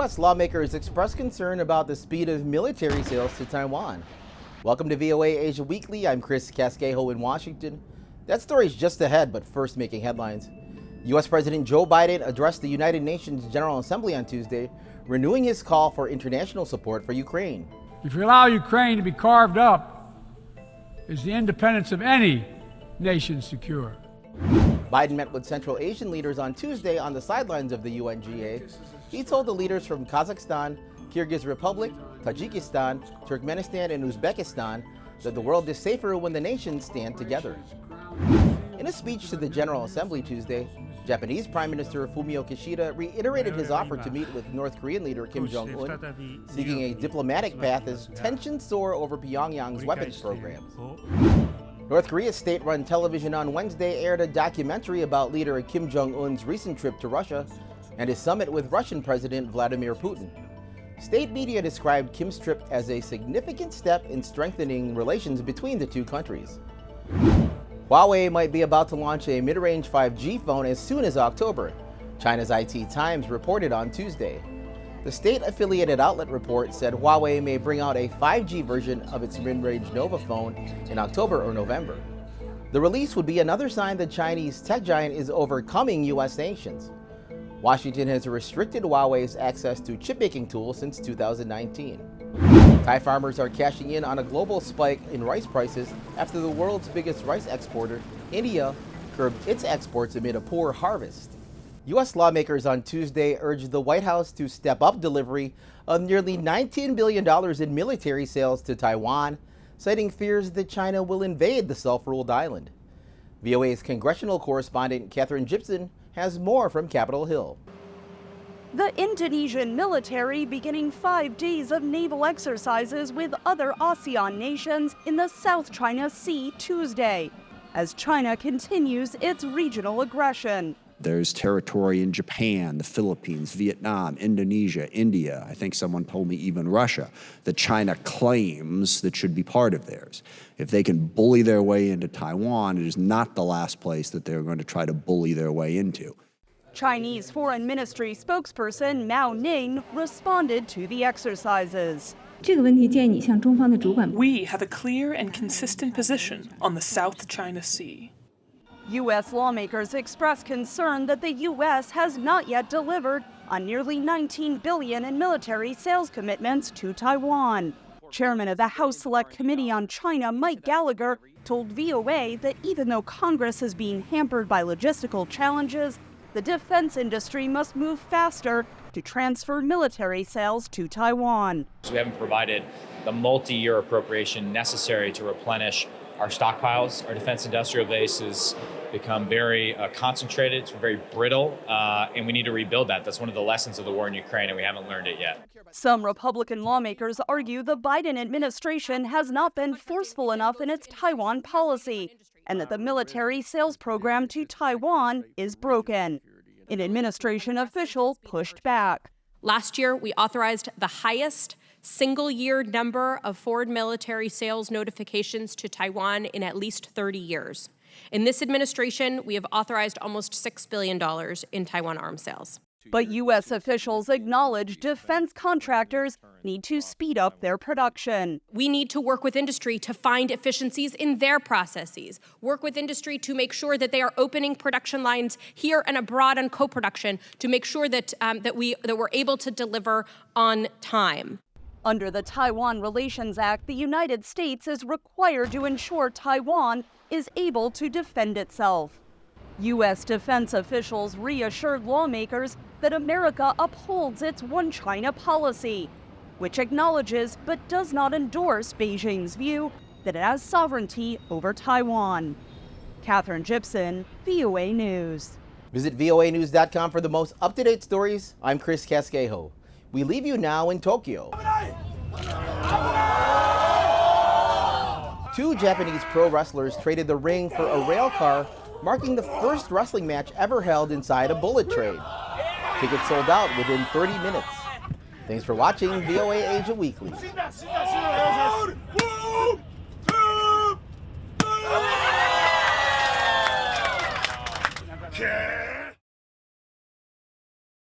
U.S. lawmakers express concern about the speed of military sales to Taiwan. Welcome to VOA Asia Weekly. I'm Chris Casquejo in Washington. That story's just ahead, but first making headlines. U.S. President Joe Biden addressed the United Nations General Assembly on Tuesday, renewing his call for international support for Ukraine. If you allow Ukraine to be carved up, is the independence of any nation secure? Biden met with Central Asian leaders on Tuesday on the sidelines of the UNGA. He told the leaders from Kazakhstan, Kyrgyz Republic, Tajikistan, Turkmenistan, and Uzbekistan that the world is safer when the nations stand together. In a speech to the General Assembly Tuesday, Japanese Prime Minister Fumio Kishida reiterated his offer to meet with North Korean leader Kim Jong-un, seeking a diplomatic path as tensions soar over Pyongyang's weapons programs. North Korea's state-run television on Wednesday aired a documentary about leader Kim Jong-un's recent trip to Russia and his summit with Russian President Vladimir Putin. State media described Kim's trip as a significant step in strengthening relations between the two countries. Huawei might be about to launch a mid-range 5G phone as soon as October, China's IT Times reported on Tuesday. The state-affiliated outlet report said Huawei may bring out a 5G version of its mid-range Nova phone in October or November. The release would be another sign the Chinese tech giant is overcoming U.S. sanctions. Washington has restricted Huawei's access to chip-making tools since 2019. Thai farmers are cashing in on a global spike in rice prices after the world's biggest rice exporter, India, curbed its exports amid a poor harvest. U.S. lawmakers on Tuesday urged the White House to step up delivery of nearly $19 billion in military sales to Taiwan, citing fears that China will invade the self-ruled island. VOA's congressional correspondent Catherine Gibson has more from Capitol Hill. The Indonesian military beginning 5 days of naval exercises with other ASEAN nations in the South China Sea Tuesday, as China continues its regional aggression. There's territory in Japan, the Philippines, Vietnam, Indonesia, India, I think someone told me even Russia, that China claims that should be part of theirs. If they can bully their way into Taiwan, it is not the last place that they're going to try to bully their way into. Chinese Foreign Ministry spokesperson Mao Ning responded to the exercises. We have a clear and consistent position on the South China Sea. U.S. lawmakers expressed concern that the U.S. has not yet delivered on nearly $19 billion in military sales commitments to Taiwan. Chairman of the House Select Committee on China, Mike Gallagher, told VOA that even though Congress is being hampered by logistical challenges, the defense industry must move faster to transfer military sales to Taiwan. We haven't provided the multi-year appropriation necessary to replenish our stockpiles. Our defense industrial base has become very concentrated, it's very brittle, and we need to rebuild that. That's one of the lessons of the war in Ukraine, and we haven't learned it yet. Some Republican lawmakers argue the Biden administration has not been forceful enough in its Taiwan policy, and that the military sales program to Taiwan is broken. An administration official pushed back. Last year, we authorized the highest single-year number of foreign military sales notifications to Taiwan in at least 30 years. In this administration, we have authorized almost $6 billion in Taiwan arms sales. But U.S. officials acknowledge defense contractors need to speed up their production. We need to work with industry to find efficiencies in their processes, work with industry to make sure that they are opening production lines here and abroad on co-production to make sure that we're able to deliver on time. Under the Taiwan Relations Act, the United States is required to ensure Taiwan is able to defend itself. U.S. defense officials reassured lawmakers that America upholds its One China policy, which acknowledges but does not endorse Beijing's view that it has sovereignty over Taiwan. Catherine Gibson, VOA News. Visit voanews.com for the most up-to-date stories. I'm Chris Casquejo. We leave you now in Tokyo. Two Japanese pro wrestlers traded the ring for a rail car, marking the first wrestling match ever held inside a bullet train. Tickets sold out within 30 minutes. Thanks for watching VOA Asia Weekly. Yeah.